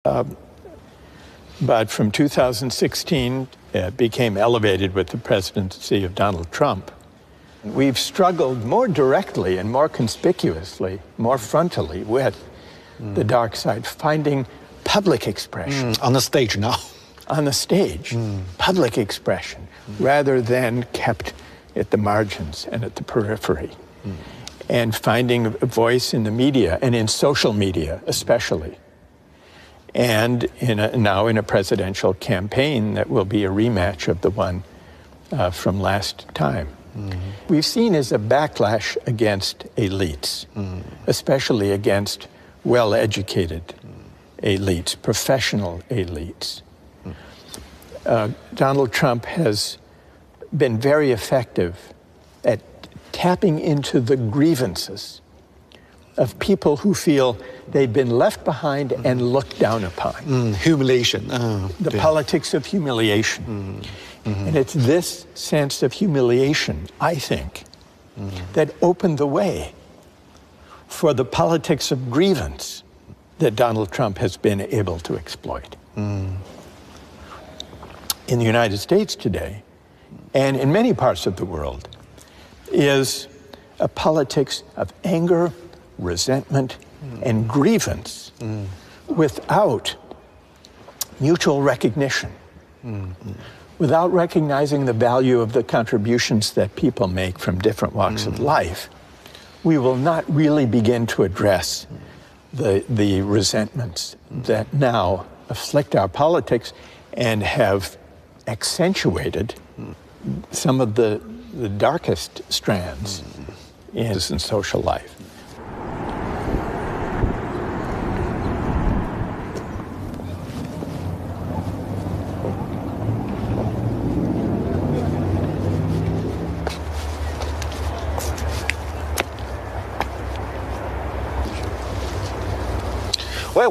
But from 2016, it became elevated with the presidency of Donald Trump. We've struggled more directly and more conspicuously, more frontally with the dark side, finding public expression. On the stage now. On the stage, public expression, rather than kept at the margins and at the periphery. And finding a voice in the media, and in social media especially. And now in a presidential campaign that will be a rematch of the one from last time. We've seen as a backlash against elites, especially against well-educated elites, professional elites. Donald Trump has been very effective at tapping into the grievances of people who feel they've been left behind and looked down upon. Humiliation. The politics of humiliation. And it's this sense of humiliation, I think, that opened the way for the politics of grievance that Donald Trump has been able to exploit. In the United States today, and in many parts of the world, is a politics of anger, resentment, and grievance without mutual recognition, without recognizing the value of the contributions that people make from different walks of life. We will not really begin to address the resentments that now afflict our politics and have accentuated some of the darkest strands in social life.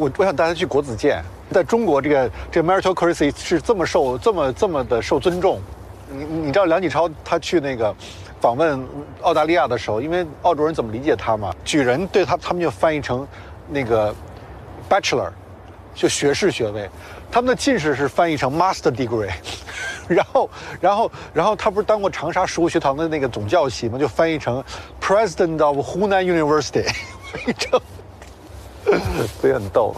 我想大家去国子监，在中国这个 meritocracy 是这么的受尊重。你知道梁启超他去那个访问澳大利亚的时候，因为澳洲人怎么理解他嘛？举人对他们就翻译成那个 bachelor， 就学士学位，他们的进士是翻译成 master degree， 然后他不是当过长沙实物学堂的那个总教习嘛，就翻译成 president of Hunan University， 翻译成。所以很逗，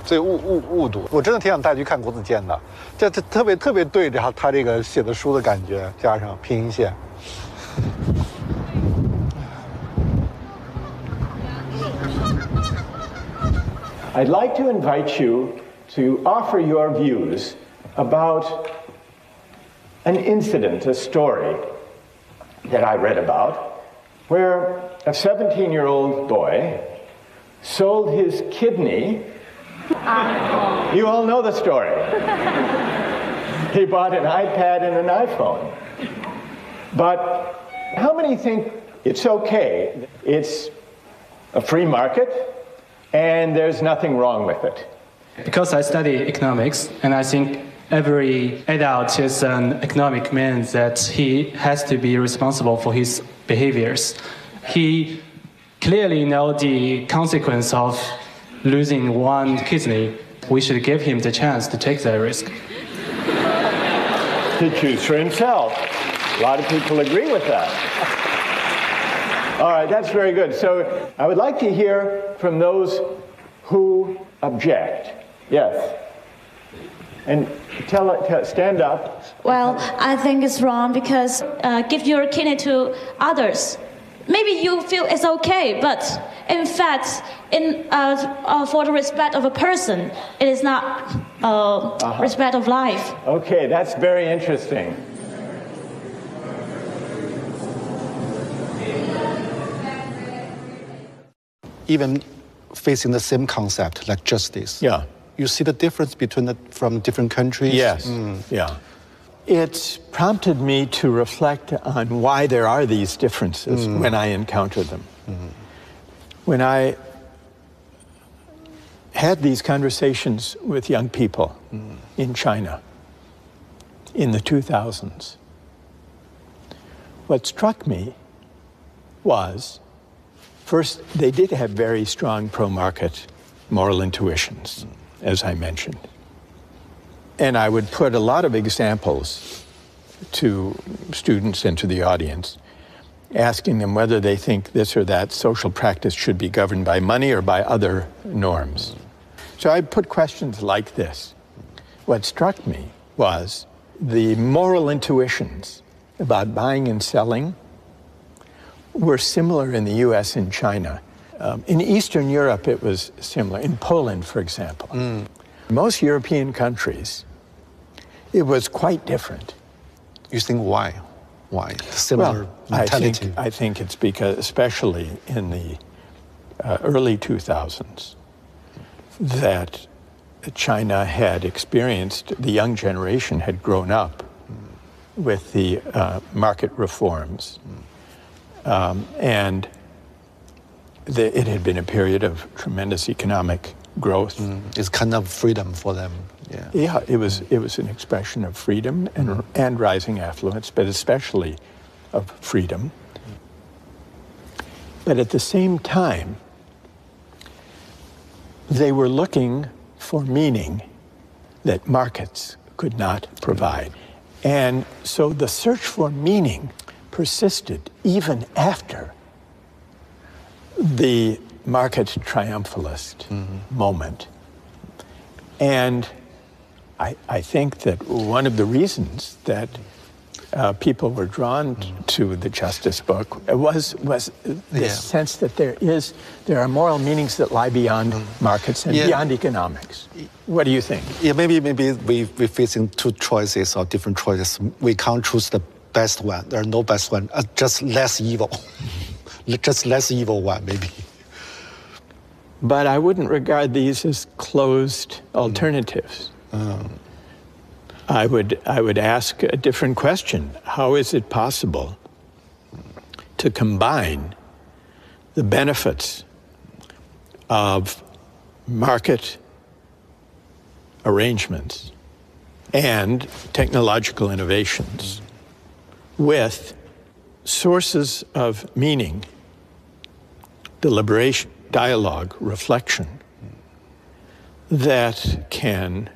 所以误读。我真的挺想带去看国子监的，这特别对着他这个写的书的感觉，加上拼音线。I'd like to invite you to offer your views about an incident, a story that I read about, where a 17-year-old boy sold his kidney. You all know the story. He bought an iPad and an iPhone. But how many think it's okay? It's a free market and there's nothing wrong with it? Because I study economics, and I think every adult is an economic man, that he has to be responsible for his behaviors. He clearly know the consequence of losing one kidney. We should give him the chance to take that risk. To choose for himself. A lot of people agree with that. All right, that's very good. So I would like to hear from those who object. Yes. And stand up. Well, I think it's wrong because give your kidney to others. Maybe you feel it's okay, but in fact, for the respect of a person, it is not respect of life. Okay, that's very interesting. Even facing the same concept like justice. Yeah. You see the difference from different countries? Yes, yeah. It's prompted me to reflect on why there are these differences when I encounter them. When I had these conversations with young people in China in the 2000s, what struck me was, first, they did have very strong pro-market moral intuitions, as I mentioned. And I would put a lot of examples to students and to the audience, asking them whether they think this or that social practice should be governed by money or by other norms. So I put questions like this. What struck me was the moral intuitions about buying and selling were similar in the US and China. In Eastern Europe, it was similar. In Poland, for example. Most European countries, it was quite different. You think why? Why? Similar mentality? I think it's because, especially in the early 2000s, that China had experienced, the young generation had grown up with the market reforms. And it had been a period of tremendous economic growth. It's kind of freedom for them. Yeah, it was an expression of freedom and rising affluence, but especially of freedom. But at the same time, they were looking for meaning that markets could not provide. And so the search for meaning persisted even after the market triumphalist moment. And I think that one of the reasons that people were drawn to the Justice book was this sense that there are moral meanings that lie beyond markets and beyond economics. What do you think? Yeah, maybe we're facing two choices or different choices. We can't choose the best one. There are no best one. Just less evil. Just less evil one, maybe. But I wouldn't regard these as closed alternatives. I would ask a different question. How is it possible to combine the benefits of market arrangements and technological innovations with sources of meaning, deliberation, dialogue, reflection that can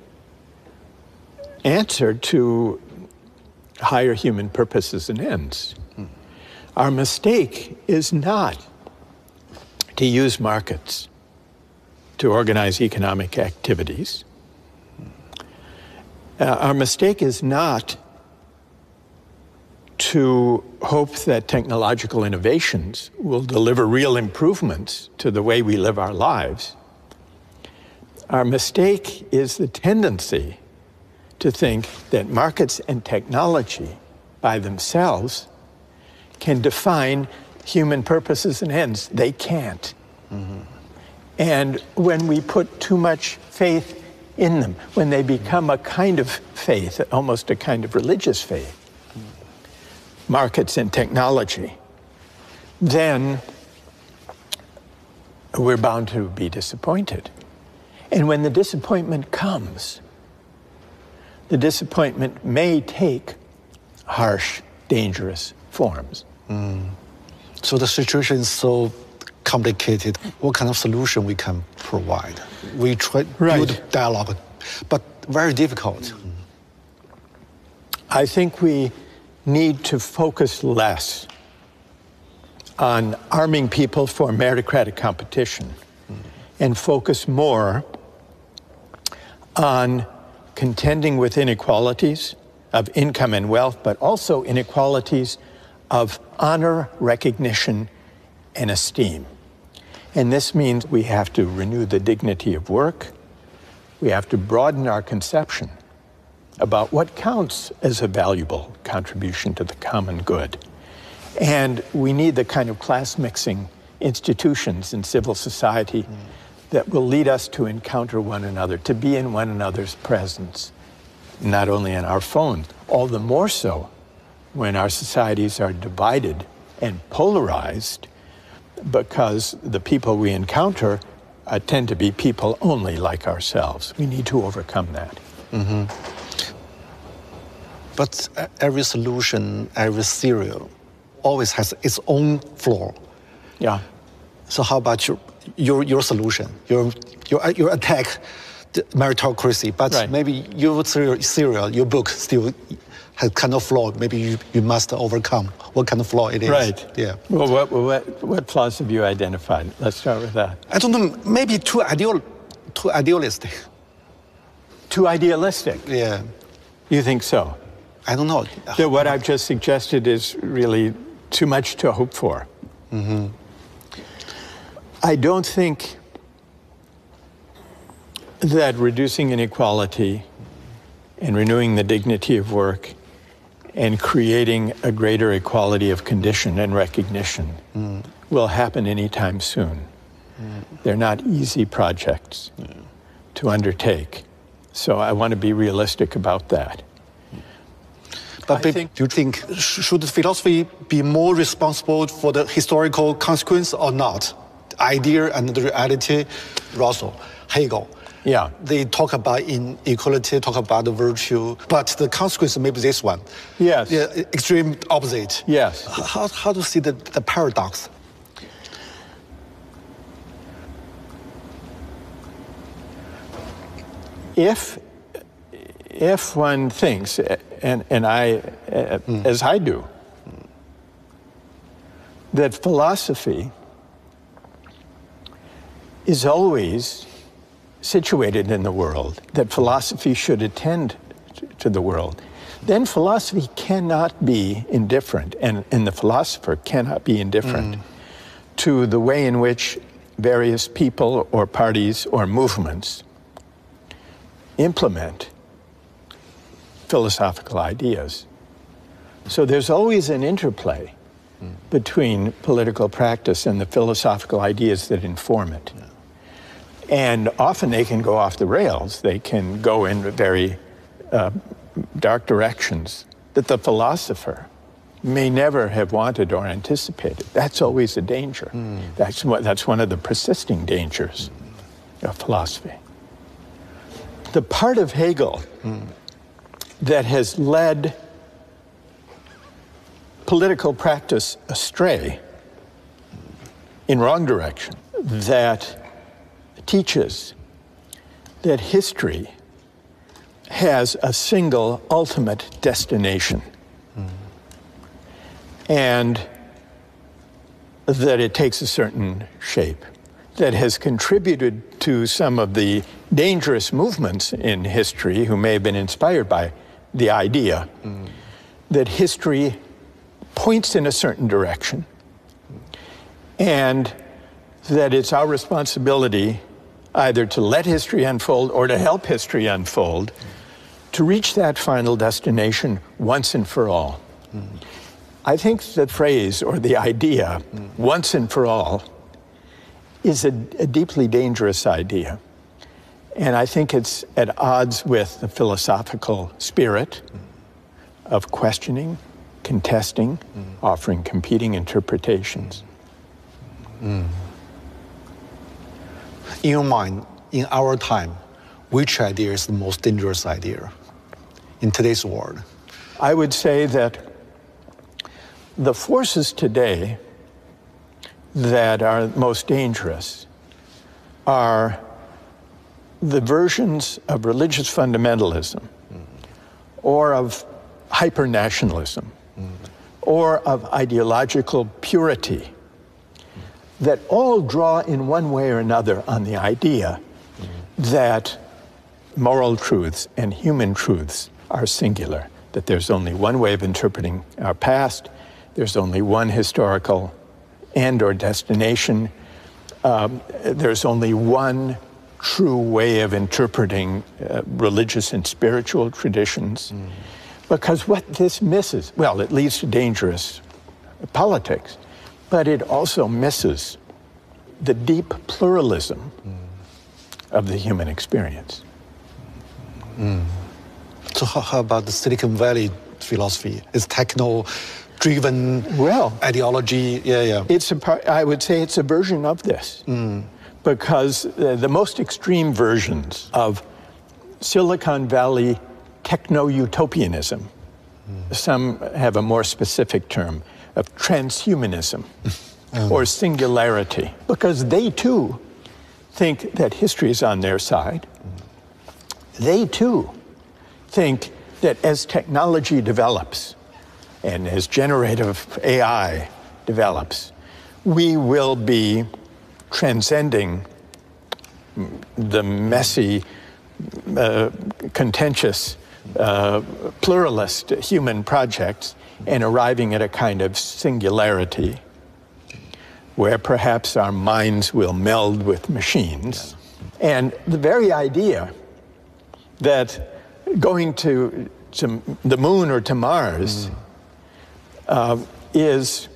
answer to higher human purposes and ends? Our mistake is not to use markets to organize economic activities. Our mistake is not to hope that technological innovations will deliver real improvements to the way we live our lives. Our mistake is the tendency to think that markets and technology by themselves can define human purposes and ends. They can't. And when we put too much faith in them, when they become a kind of faith, almost a kind of religious faith, markets and technology, then we're bound to be disappointed. And when the disappointment comes, the disappointment may take harsh, dangerous forms. So the situation is so complicated. What kind of solution we can provide? We try to build dialogue, but very difficult. I think we need to focus less on arming people for meritocratic competition and focus more on contending with inequalities of income and wealth, but also inequalities of honor, recognition, and esteem. And this means we have to renew the dignity of work. We have to broaden our conception about what counts as a valuable contribution to the common good. And we need the kind of class-mixing institutions in civil society that will lead us to encounter one another, to be in one another's presence, not only on our phones, all the more so when our societies are divided and polarized, because the people we encounter tend to be people only like ourselves. We need to overcome that. But every solution, every theory always has its own flaw. Yeah. So how about your solution, your attack the meritocracy, but Right. maybe your book still has kind of flaw. Maybe you must overcome what kind of flaw it is. Right. Yeah. Well, what flaws have you identified? Let's start with that. I don't know. Maybe too idealistic. Too idealistic. Yeah. You think so? I don't know. That what I've just suggested is really too much to hope for. Mm-hmm. I don't think that reducing inequality and renewing the dignity of work and creating a greater equality of condition and recognition will happen anytime soon. They're not easy projects to undertake. So I want to be realistic about that. But do you think should philosophy be more responsible for the historical consequence or not? The idea and the reality. Russell, Hegel. Yeah. They talk about inequality, talk about the virtue, but the consequence may be this one. Yes. Yeah, extreme opposite. Yes. How to see the paradox? If one thinks, and I, as I do, that philosophy is always situated in the world, that philosophy should attend to the world, then philosophy cannot be indifferent, and the philosopher cannot be indifferent to the way in which various people or parties or movements implement philosophical ideas. So there's always an interplay between political practice and the philosophical ideas that inform it. And often they can go off the rails. They can go in very dark directions that the philosopher may never have wanted or anticipated. That's always a danger. That's one of the persisting dangers of philosophy. The part of Hegel that has led political practice astray in wrong direction, that teaches that history has a single ultimate destination, and that it takes a certain shape, that has contributed to some of the dangerous movements in history who may have been inspired by the idea that history points in a certain direction, and that it's our responsibility either to let history unfold or to help history unfold to reach that final destination once and for all. I think the phrase or the idea, once and for all, is a deeply dangerous idea. And I think it's at odds with the philosophical spirit of questioning, contesting, offering competing interpretations. In your mind, in our time, which idea is the most dangerous idea in today's world? I would say that the forces today that are most dangerous are the versions of religious fundamentalism or of hyper-nationalism or of ideological purity that all draw in one way or another on the idea that moral truths and human truths are singular, that there's only one way of interpreting our past, there's only one historical end or destination, there's only one true way of interpreting religious and spiritual traditions. Because what this misses, well, it leads to dangerous politics, but it also misses the deep pluralism of the human experience. So how about the Silicon Valley philosophy? It's techno-driven ideology. It's I would say it's a version of this, because the most extreme versions of Silicon Valley techno-utopianism, some have a more specific term of transhumanism, or singularity, because they too think that history is on their side. They too think that as technology develops and as generative AI develops, we will be transcending the messy, contentious, pluralist human projects and arriving at a kind of singularity where perhaps our minds will meld with machines. And the very idea that going to the moon or to Mars is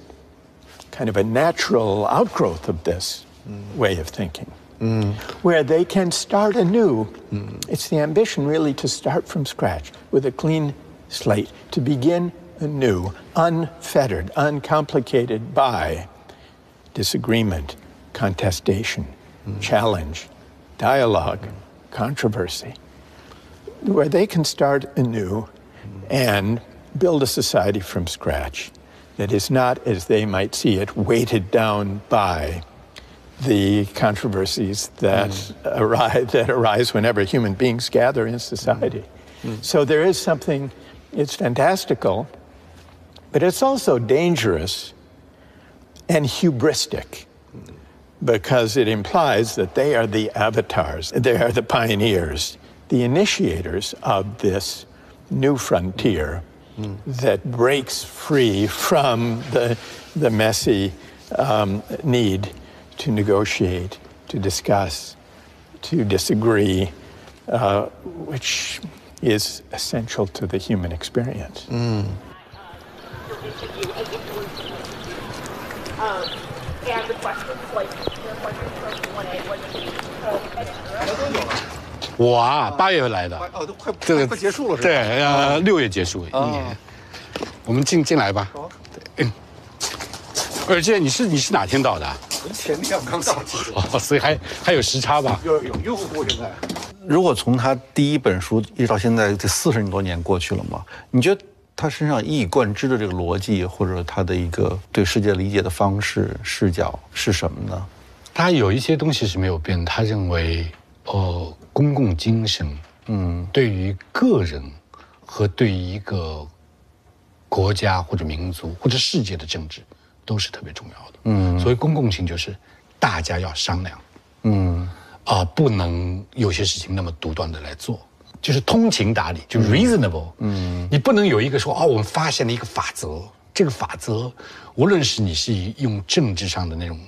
kind of a natural outgrowth of this way of thinking, where they can start anew. It's the ambition really to start from scratch with a clean slate, to begin anew, unfettered, uncomplicated by disagreement, contestation, challenge, dialogue, controversy, where they can start anew and build a society from scratch that is not, as they might see it, weighted down by the controversies that arise whenever human beings gather in society. So there is something, it's fantastical, but it's also dangerous and hubristic, because it implies that they are the avatars, they are the pioneers, the initiators of this new frontier that breaks free from the messy need to negotiate, to discuss, to disagree, which is essential to the human experience. And the questions, like your questions from Q&A, what did you 我啊，8月来的，哦，都快结束了是吧？对，6月结束1年。我们进来吧。而且你是哪天到的？前天我刚到。哦，所以还有时差吧？有用户现在。如果从他第一本书一直到现在，这40多年过去了嘛，你觉得他身上一以贯之的这个逻辑，或者他的一个对世界理解的方式、视角是什么呢？他有一些东西是没有变，他认为，公共精神，对于个人和对于一个国家或者民族或者世界的政治都是特别重要的。所谓公共性就是大家要商量，不能有些事情那么独断的来做。就是通情达理，就 reasonable。你不能有一个说我们发现了一个法则，这个法则，无论是你是用政治上的那种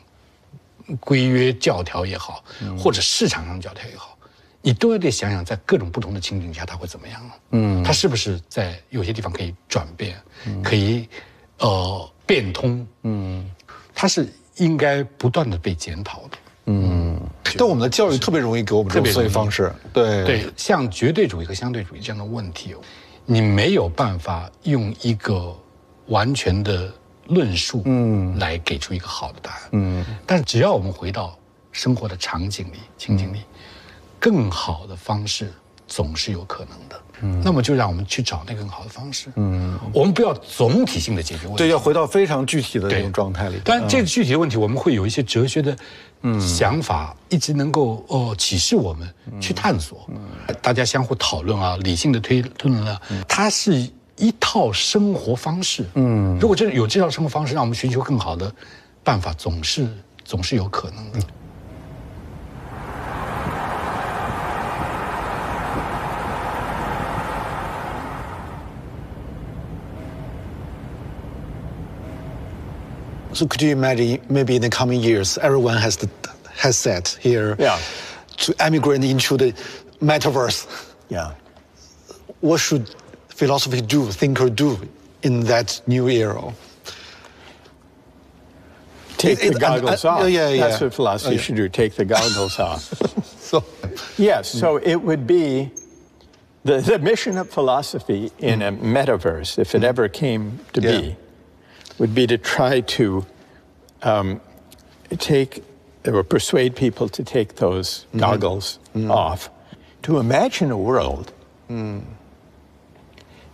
规约教条也好，或者市场上教条也好，你都要得想想，在各种不同的情景下它会怎么样。它是不是在有些地方可以转变，可以变通。它是应该不断的被检讨的。但我们的教育特别容易给我们这种思维方式，对，像绝对主义和相对主义这样的问题，你没有办法用一个完全的论述，来给出一个好的答案，但是只要我们回到生活的场景里、情景里，更好的方式总是有可能的。那么就让我们去找那个更好的方式。我们不要总体性的解决问题，对，要回到非常具体的这种状态里。当然，这个具体的问题，我们会有一些哲学的想法，一直能够启示我们去探索。大家相互讨论啊，理性的推论啊，它是一套生活方式。如果真的有这套生活方式，让我们寻求更好的办法，总是有可能的。So could you imagine, maybe in the coming years, everyone has set here to emigrate into the metaverse. Yeah. What should philosophy do, thinker do in that new era? Take the goggles off. Yeah. That's what philosophy should do, take the goggles off. So it would be the mission of philosophy in a metaverse, if it ever came to be, would be to try to take or persuade people to take those goggles off, to imagine a world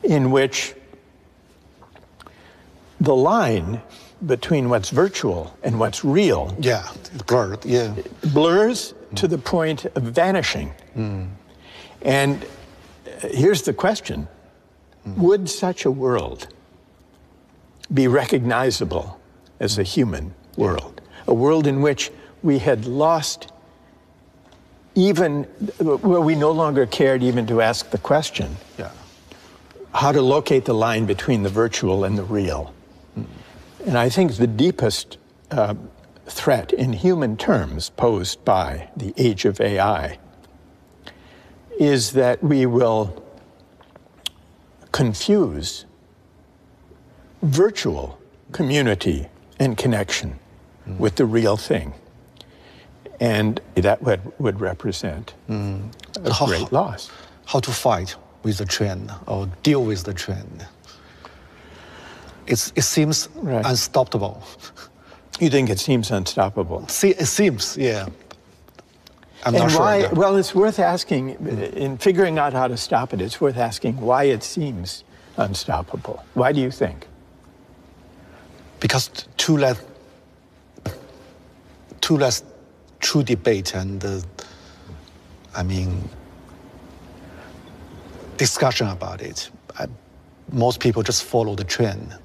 in which the line between what's virtual and what's real. Yeah, blurred. Yeah, blurs to the point of vanishing. And here's the question. Would such a world be recognizable as a human world? A world in which we had lost even, where we no longer cared even to ask the question, how to locate the line between the virtual and the real. And I think the deepest threat in human terms posed by the age of AI is that we will confuse virtual community and connection with the real thing. And that would represent a great loss. How to fight with the trend or deal with the trend? It seems unstoppable. You think it seems unstoppable? It seems, yeah. I'm not why, sure. Well, it's worth asking, in figuring out how to stop it, it's worth asking why it seems unstoppable. Why do you think? Because too less true debate and, discussion about it. Most people just follow the trend.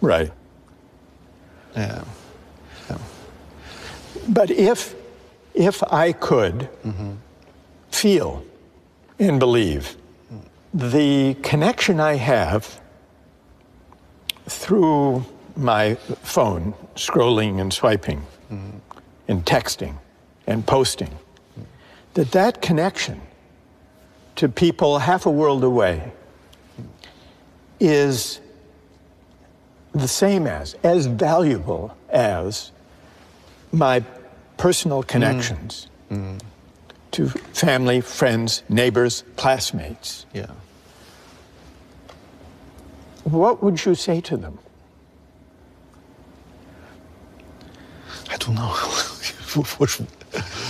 Right. Yeah. But if I could feel and believe the connection I have through my phone, scrolling and swiping and texting and posting, that connection to people half a world away is the same as valuable as my personal connections to family, friends, neighbors, classmates. Yeah. What would you say to them? I don't know.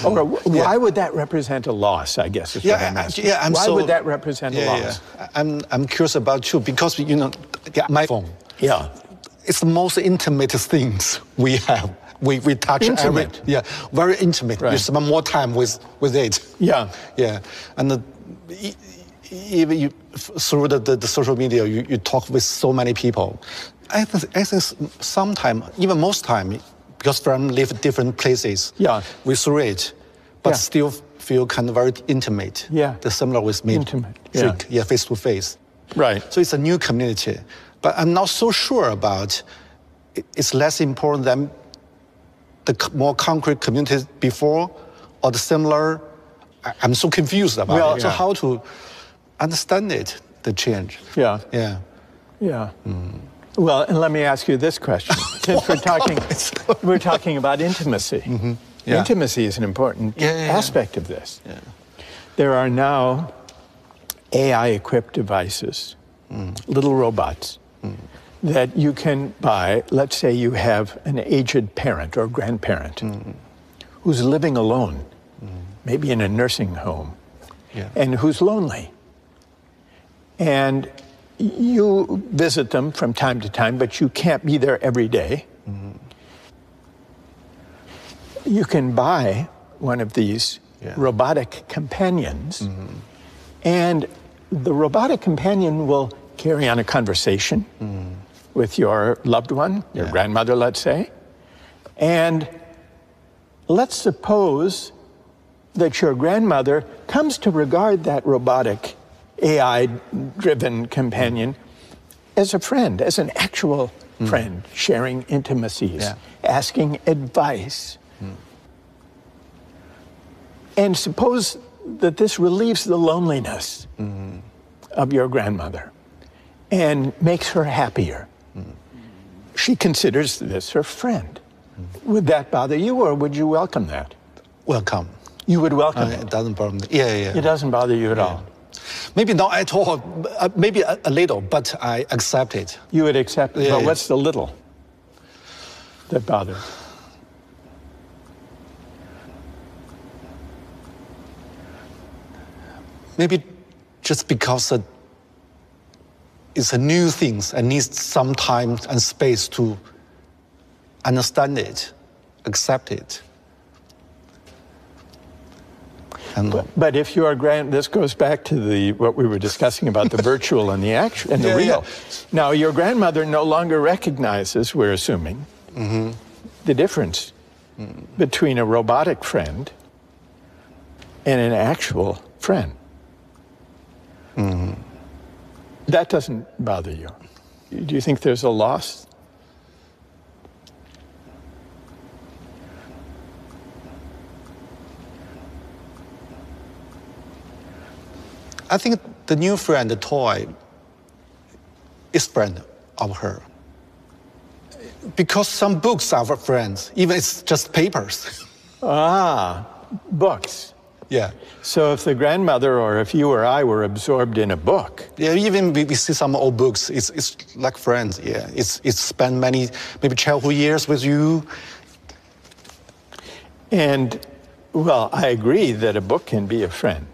Or why would that represent a loss, I guess is what I'm asking. Why would that represent a loss? Yeah. I'm curious about you because, my phone. Yeah. It's the most intimate things we have. We touch intimate. Very intimate. Right. You spend more time with it. Yeah. Yeah. And even through the social media, you talk with so many people. I think sometimes, even most time, because friends live different places. Yeah. We through it, but still feel kind of very intimate. Yeah. The similar with me. Intimate. Yeah, face to face. Right. So it's a new community. But I'm not so sure about it's less important than the more concrete communities before or the similar. I'm so confused about it. So how to understand it, the change? Yeah. Yeah. Yeah. Well, and let me ask you this question. Since we're talking about intimacy. Yeah. Intimacy is an important aspect of this. Yeah. There are now AI-equipped devices, little robots, that you can buy. Let's say you have an aged parent or grandparent who's living alone, maybe in a nursing home, and who's lonely. And you visit them from time to time, but you can't be there every day. You can buy one of these robotic companions, and the robotic companion will carry on a conversation with your loved one, your grandmother, let's say. And let's suppose that your grandmother comes to regard that robotic AI-driven companion as a friend, as an actual friend, sharing intimacies, asking advice. And suppose that this relieves the loneliness of your grandmother and makes her happier. She considers this her friend. Would that bother you, or would you welcome that? Welcome. You would welcome it? It doesn't bother me. Yeah. It doesn't bother you at all? Maybe not at all, maybe a little, but I accept it. You would accept it, but what's the little that bothers? Maybe just because it's a new thing and needs some time and space to understand it, accept it. But if your this goes back to what we were discussing about the virtual and the actual and the real. Now, your grandmother no longer recognizes, we're assuming, the difference between a robotic friend and an actual friend. That doesn't bother you. Do you think there's a loss? I think the new friend, the toy, is friend of her. Because some books are friends, even it's just papers. Books. Yeah. So if the grandmother or if you or I were absorbed in a book. Yeah, even we see some old books, it's like friends, yeah. It's spent many, maybe childhood years with you. And, well, I agree that a book can be a friend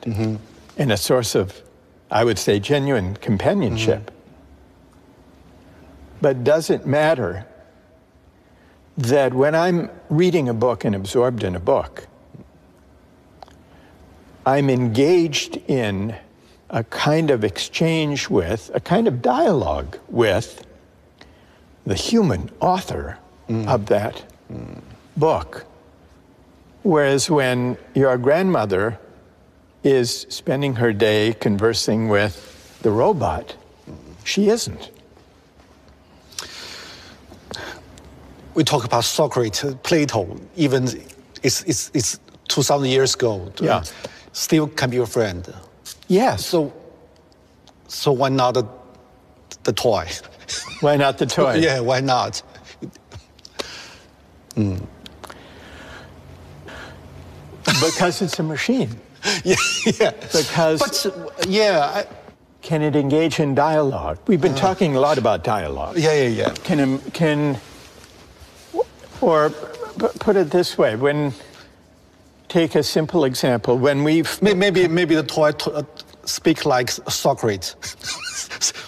and a source of, I would say, genuine companionship. But does it matter that when I'm reading a book and absorbed in a book, I'm engaged in a kind of exchange with, a kind of dialogue with the human author of that book? Whereas when your grandmother is spending her day conversing with the robot, she isn't. We talk about Socrates, Plato, even it's 2,000 years ago. Yeah. Still can be your friend. Yes. So why not the toy? Why not the toy? Yeah, why not? Because it's a machine. Yeah. Because can it engage in dialogue? We've been talking a lot about dialogue. Yeah. Or put it this way, take a simple example, when we've... Maybe the toy speak like Socrates.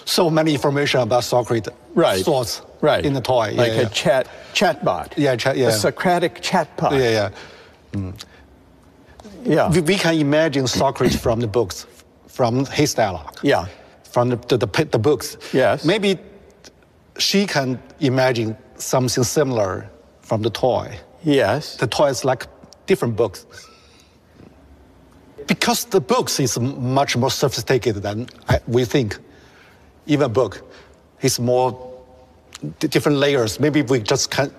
So many information about Socrates. Right. Thoughts. Right. In the toy. Like a chatbot. Yeah, A Socratic chatbot. Yeah. We can imagine Socrates from the books, from his dialogue. Yeah. From the books. Yes. Maybe she can imagine something similar from the toy. Yes. The toy is like different books. Because the books is much more sophisticated than we think. Even a book is more different layers. Maybe we just can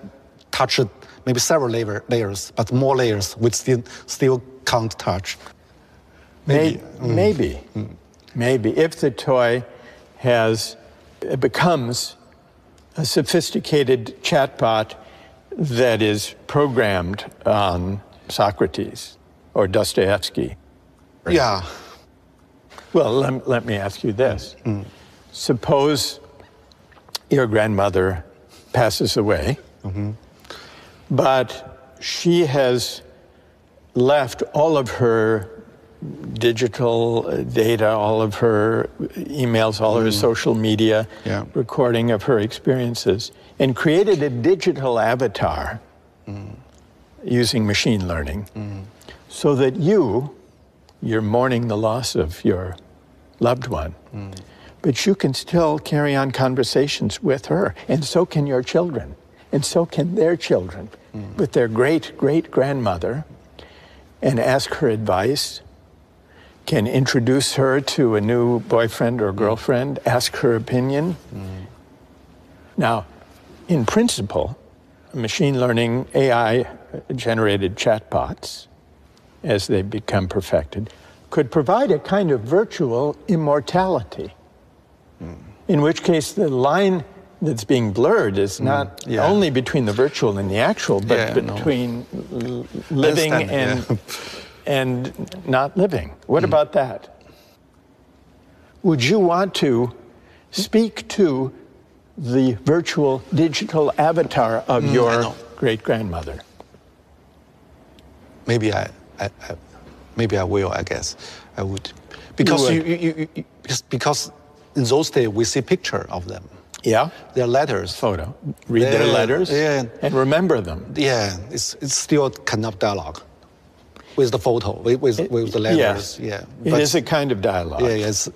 touch it, maybe several layers, but more layers we still can't touch. Maybe. If the toy becomes a sophisticated chatbot that is programmed on Socrates or Dostoevsky. Yeah. Well, let me ask you this. Suppose your grandmother passes away, but she has left all of her digital data, all of her emails, all of her social media, recording of her experiences, and created a digital avatar using machine learning so that you're mourning the loss of your loved one, but you can still carry on conversations with her, and so can your children, and so can their children with their great-great-grandmother, and ask her advice, can introduce her to a new boyfriend or girlfriend, ask her opinion. Now, in principle, machine learning, AI-generated chatbots, as they become perfected, could provide a kind of virtual immortality, in which case the line that's being blurred is not only between the virtual and the actual, but between living and not living. What about that? Would you want to speak to the virtual digital avatar of your great-grandmother? Maybe I will, I guess. I would. Because because in those days we see picture of them. Yeah. Their letters. Photo. Read their letters. Yeah. And remember them. Yeah, it's still kind of dialogue with the photo, with the letters. Yes. It is a kind of dialogue. Yeah, yes.